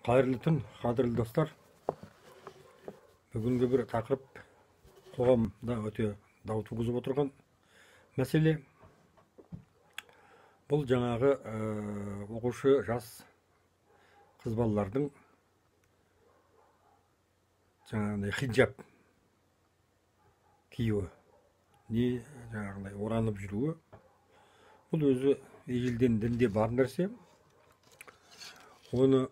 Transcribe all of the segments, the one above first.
Қайырлы түн, қадірлі достар. Бүгінгі бір тақырып қоғамда өте дау туғызып отырған мәселе. Бұл жаңағы оқушы жас қыз балалардың жаңағыдай хиджаб киюі, не жаңағыдай оранып жүруі. Бұл өзі ежелден дінде бар нәрсе. Оны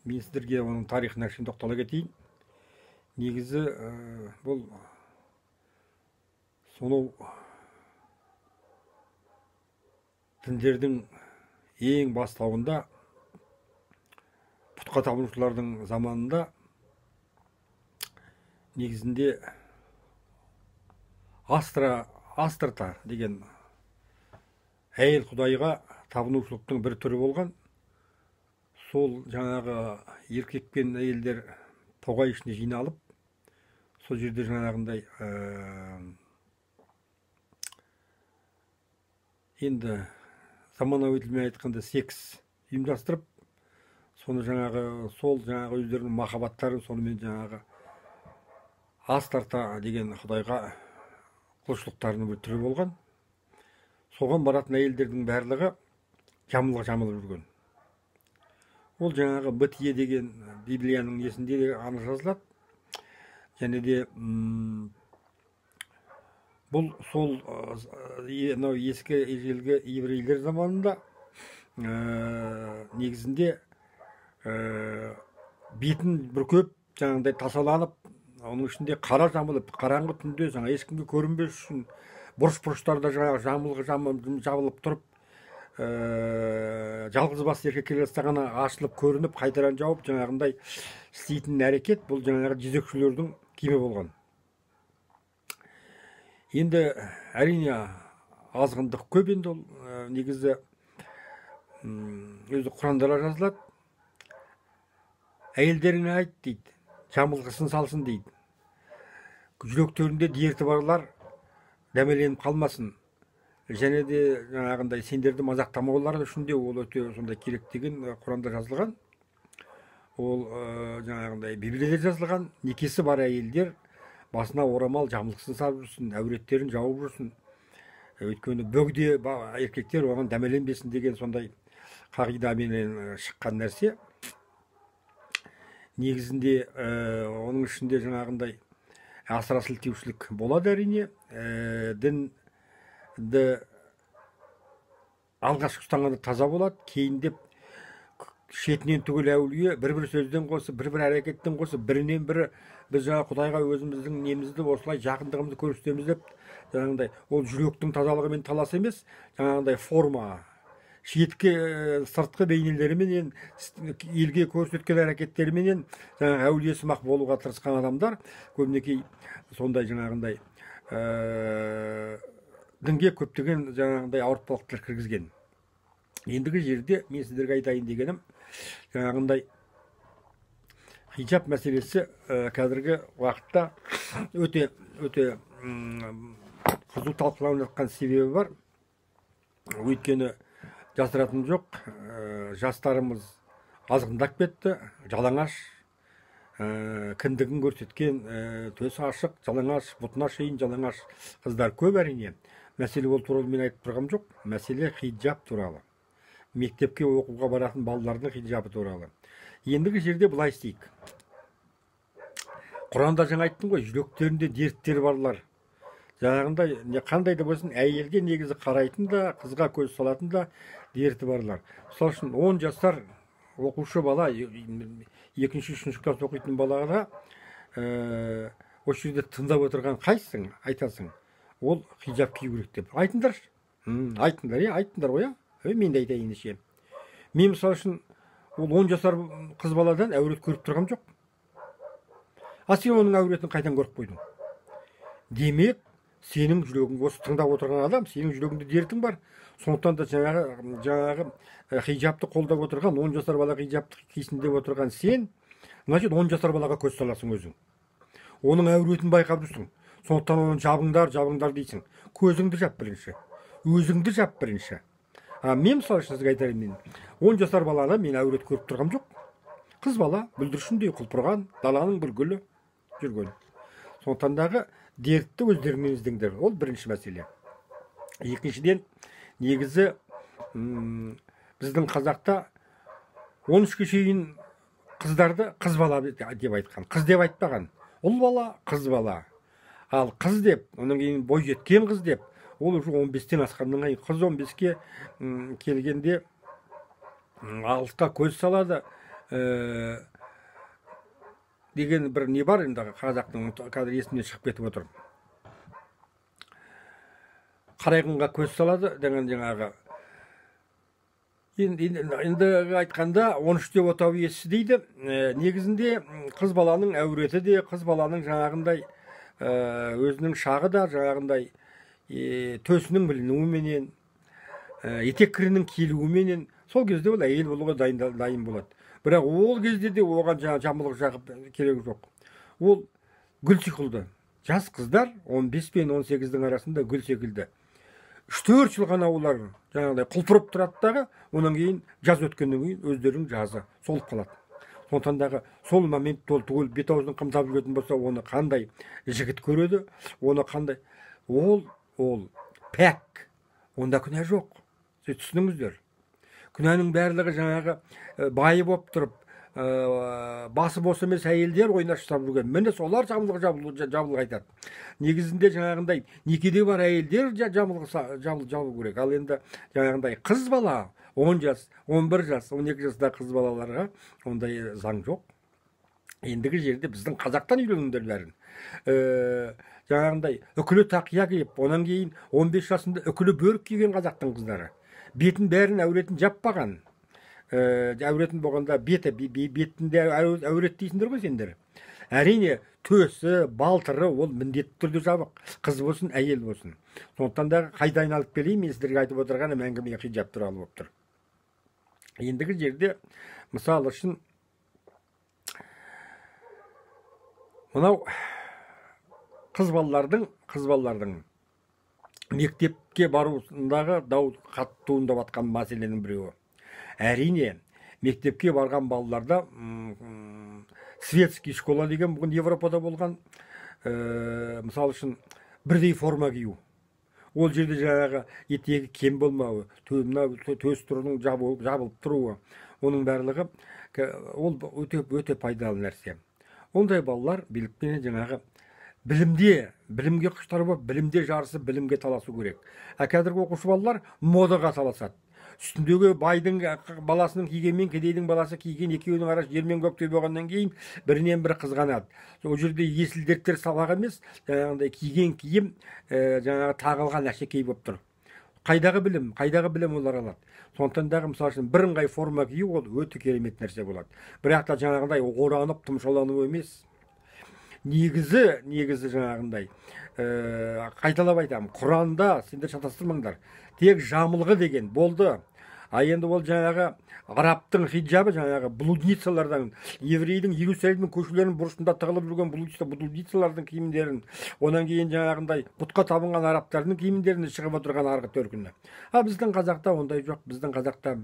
мен сіздерге оның тарихына кішкене тоқтала кетейін. Негізі бұл сонау діндердің ең бастауында пұтқа табынушылардың заманында негізінде Астрата деген әйел құдайға табынушылықтың бір түрі болған. Сол жаңағы еркек пен әйелдер тоғай ішіне жиналып, сол жерде жаңағындай енді заманауи тілмен айтқанда секс ұйымдастырып, соны сол өздерінің махаббаттарын сонымен жаңағы Астарта деген құдайға құлшылықтарының бір түрі болған. Соған баратын әйелдердің барлығы жамылып жүрген. Ол жаңағы Бытие деген Библияның несінде де анық жазылады. Және де бұл сол ескі ежелгі еврейлер заманында негізінде бетін бүркеп жаңағыдай тасаланып, оның ішінде қара жамылып, қараңғы түнде ешкімге көрінбес үшін бұрыш-бұрыштарда жабылып тұрып, жалғыз бас еркек келе жатса ашылып көрініп, қайтадан жауып жаңағындай істейтін әрекет бұл жаңағы жезөкшелердің киімі болған. Енді әрине азғындық көп, енді ол негізі өзі Құранда жазылады. Әйелдеріне айт дейді, жамылғысын салсын дейді. Жүректерінде дерті барлар дәмеленіп қалмасын. Және де жаңағындай сендерді мазақтамаулар үшін де ол өте сондай керек деген Құранда жазылған. Ол жаңағындай Библияда жазылған. Некесі бар әйелдер басына орамал жамылғысын салып жүрсін, әуреттерін жауып жүрсін. Өйткені бөгде еркектер оған дәмеленбесін деген сондай қағидамен шыққан нәрсе. Негізінде оның ішінде жаңағындай асыра сілтеушілік болады әрине. Дінді алғашқы ұстанғанда таза болады, кейіндеп шетінен түгел әулие бір-бір сөзден қосып, бір-бір әрекеттен қосып, бірінен бірі біз жаңа Құдайға өзіміздің немізді осылай жақындығымызды көрсетеміз деп, жаңағындай ол жүректің тазалығымен талас емес, жаңағындай форма, шеткі сыртқы бейнелеріменен, елге көрсеткен әрекеттеріменен жаңағы әулиесімақ болуға тырысқан адамдар көбінекей сондай жаңағындай дінге көптеген жаңағындай ауыртпалықтар кіргізген. Ендігі жерде мен сіздерге айтайын дегенім, жаңағындай хиджаб мәселесі қазіргі уақытта өте қызу талқыланып жатқан себебі бар. Өйткені жасыратыным жоқ, жастарымыз азғындап кетті, жалаңаш, кіндігін көрсеткен, төсі ашық, жалаңаш, бұтына шейін жалаңаш қыздар көп әрине. Мәселе ол туралы мен айтып тұрғам жоқ. Мәселе хиджаб туралы. Мектепке оқуға баратын балалардың хиджабы туралы. Ендігі жерде былай істейік. Құранда жаңа айттым ғой, жүректерінде дерттер барлар. Жаңағындай қандай да болсын, әйелге негізі қарайтын да, қызға көз салатын да дерті барлар. Сол үшін 10 жасар оқушы бала, 2-3 класс оқитын балаға осы жерде тыңдап отырған қайсың айтасың? Ол хиджаб кию керек деп. Айтыңдар. Айтыңдар ғой, мен де айтайын ше. Мен мысалы үшін ол 10 жасар қыз баладан әурет көріп тұрғам жоқ. Сен оның әуретін қайдан көріп қойдың? Демек, сенің жүрегің, осы тыңдап отырған адам, сенің жүрегіңде дертің бар. Сондықтан да жаңағы хиджабты қолдап отырған, 10 жасар бала хиджабты кисін деп отырған сен, значит 10 жасар балаға көз саласың өзің. Оның әуретін байқап жүрсің. Сондықтан оны жабыңдар дейсің. Көзіңді жап бірінші. Өзіңді жап бірінші. Мен мысалы үшін сізге айтайын, 10 жасар баланы мен әурет көріп тұрғам жоқ. қыз бала бүлдіршіндей құлпырған даланың бір гүлі жүрген. Сондықтан дағы дертті өздеріңмен іздеңдер. Ол бірінші мәселе. Екіншіден, негізі біздің қазақта 13-ге шейін қыздарды қыз бала деп айтқан. Қыз деп айтпаған. Ұл бала, қыз бала. Ал қыз деп, оның кейін бой жеткен қыз деп, ол уже 15-тен асқаннан кейін қыз 15-ке келгенде алысқа көз салады деген бір не бар енді қазақтың, қазір есімнен шығып кетіп отыр. Қарайғынға көз салады деген жаңағы. Енді айтқанда 13-те отау иесі дейді. Негізінде қыз баланың әуреті де, қыз баланың жаңағындай өзінің шағы да жаңағындай төсінің білінуіменен, етек кірінің келуіменен сол кезде ол әйел болуға дайын болады. Бірақ ол кезде де оған жамылғы жағып керек жоқ. Ол гүл секілді. Жас қыздар 15 пен 18-дің арасында гүл секілді. 3-4 жыл ғана олар жаңағыдай құлпырып тұрады дағы, онан кейін жаз өткеннен кейін өздерінің жазы солып қалады. Сондықтан дағы сол момент ол түгел бет аузын қымтап жүретін болса, оны қандай жігіт көреді, оны қандай ол пәк. Онда күнә жоқ. Сіз түсініңіздер. Күнәнің барлығы жаңағы байы болып тұрып, басы бос емес әйелдер ойнашып жүрген. Міне солар жамылғы айтады. Негізінде жаңағындай некеде бар әйелдер жабылу керек. Ал енді жаңағындай қыз бала 10 жас, 11 жас, 12 жаста қыз балаларға ондай заң жоқ. Ендігі жерде біздің қазақтан үйленіңдер бәрін. Жаңағындай үкілі тақия киіп, онан кейін 15 жасында үкілі бөрік киген қазақтың қыздары. Бетін бәрін әуретін жаппаған. Әуретін болғанда бетінде әурет дейсіңдер ғой сендер. Әрине төсі, балтыры ол міндетті түрде жабық. Қыз болсын, әйел болсын. Сондықтан да қайда айналып келейін, мен сіздерге айтып отырғаным әңгіме хиджаб туралы болып тұр. Ендігі жерде мысал үшін мынау қыз балалардың мектепке барусындағы дау қатты туындап жатқан мәселенің біреуі. Әрине, мектепке барған балаларда светский школа деген бүгін Европада болған, мысал үшін бірдей форма кию. Ол жерде жаңағы етегі кем болмауы, төс тұрының жабылып тұруы, оның барлығы ол өте пайдалы нәрсе. Ондай балалар билікпен жаңағы білімге құштар болып, білімде жарысы, білімге таласу керек. Қазіргі оқушы балалар модаға таласады. Үстіндегі байдың баласының кигенмен кедейдің баласы киген екеуінің арасы жер мен көктей болғаннан кейін бірінен бірі қызғанады. Ол жерде есіл дерттер сабақ емес, жаңағындай киген киім жаңағы тағылған әшекей болып тұр. Қайдағы білім олар алады. Сондықтан дағы мысалы үшін бірыңғай форма кию ол өте керемет нәрсе болады. Бірақ та жаңағындай оранып, тұмшалану емес. Негізі жаңағындай қайталап айтамын, Құранда сендер шатастырмаңдар, тек жамылғы деген болды. Енді ол жаңағы арабтың хиджабы жаңағы блудницалардан, еврейдің Иерусалимнің көшелерінің бұрышында тығылып жүрген блудницалардың киімдерін, онан кейін жаңағындай пұтқа табынған арабтардың киімдерін шығып отырған арғы төркіні. Біздің қазақта ондай жоқ. Біздің қазақта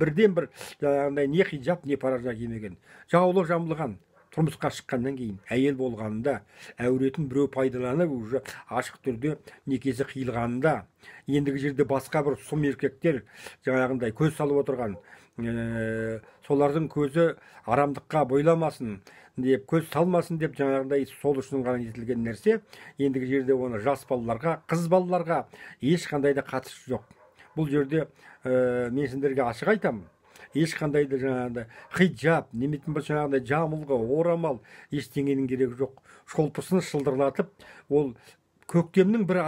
бірден бір жаңағындай не хиджаб, не паража кимеген. Жаулы жамылған. Тұрмысқа шыққаннан кейін, әйел болғанында, әуретін біреу пайдаланып, уже ашық түрде некесі қиылғанында, ендігі жерде басқа бір сұм еркектер жаңағындай көз салып отырған, солардың көзі арамдыққа бойламасын деп, көз салмасын деп жаңағындай сол үшін ғана етілген нәрсе, ендігі жерде оны жас балаларға, қыз балаларға ешқандай да қатысы жоқ. Бұл жерде мен сендерге ашық айтамын. Ешқандай да жаңағындай хиджаб, неметін бір жаңағындай жамылғы, орамал, ештеңенің керегі жоқ. Шолпысын шылдырлатып, ол көктемнің бір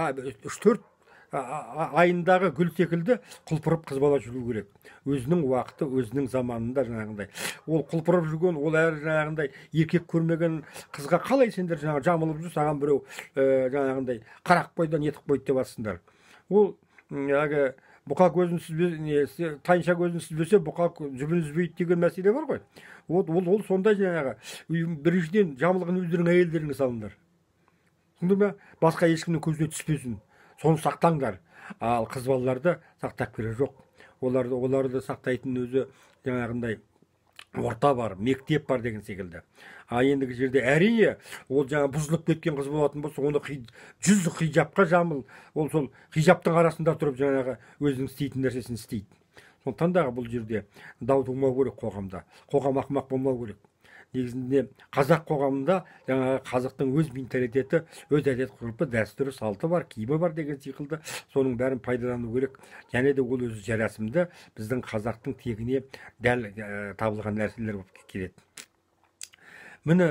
3-4 айындағы гүл секілді құлпырып қыз бала жүру керек. Өзінің уақыты, өзінің заманында жаңағындай. Ол құлпырып жүрген, ол әрі жаңағындай еркек көрмеген қызға қалай сендер жаңағы жамылып жүр, саған біреу жаңағындай қарақ бойдан етік бойды деп атсыңдар. Ол бұқа көзін сүзбесе, тайынша көзін сүзбесе, бұқа жібін үзбейді деген мәселе бар ғой. Ол сондай жаңағы біріншіден жамылған өздерің әйелдеріңе салыңдар. Түсіндің бе? Басқа ешкімнің көзіне түспесін. Соны сақтаңдар. Ал қыз балаларды сақтап керек жоқ. Оларды сақтайтын өзі жаңағындай орта бар, мектеп бар деген секілді. А ендігі жерде әрине ол жаңа бұзылып кеткен қыз болатын болса, оны жүз хижапқа жамыл, ол сол хижаптың арасында тұрып жаңағы өзінің істейтін нәрсесін істейді. Сондықтан да бұл жерде дау тумау керек қоғамда. Қоғам ақымақ болмау керек. Негізінде қазақ қоғамында жаңағы қазақтың өз менталитеті, өз әдет ғұрпы, дәстүрі, салты бар, киімі бар деген секілді, соның бәрін пайдалану керек. Және де ол өзі жарасымды біздің қазақтың тегіне дәл табылған нәрселер болып келеді. Міне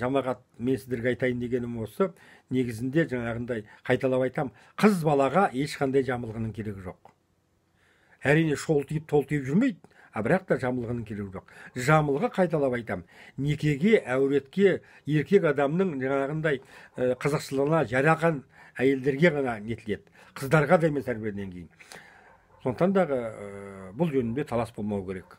жамағат, мен сіздерге айтайын дегенім осы. Негізінде жаңағындай қайталап айтам, қыз балаға ешқандай жамылғының керегі жоқ. Әрине шолтиып толтиып жүрмейді, бірақ та жамылғының керегі жоқ. Жамылғы, қайталап айтам, некеге, әуретке, еркек адамның жаңағындай қызықшылығына жараған әйелдерге ғана нетіледі, қыздарға да емес әрбірінен кейін. Сондықтан дағы бұл жөнінде талас болмау керек.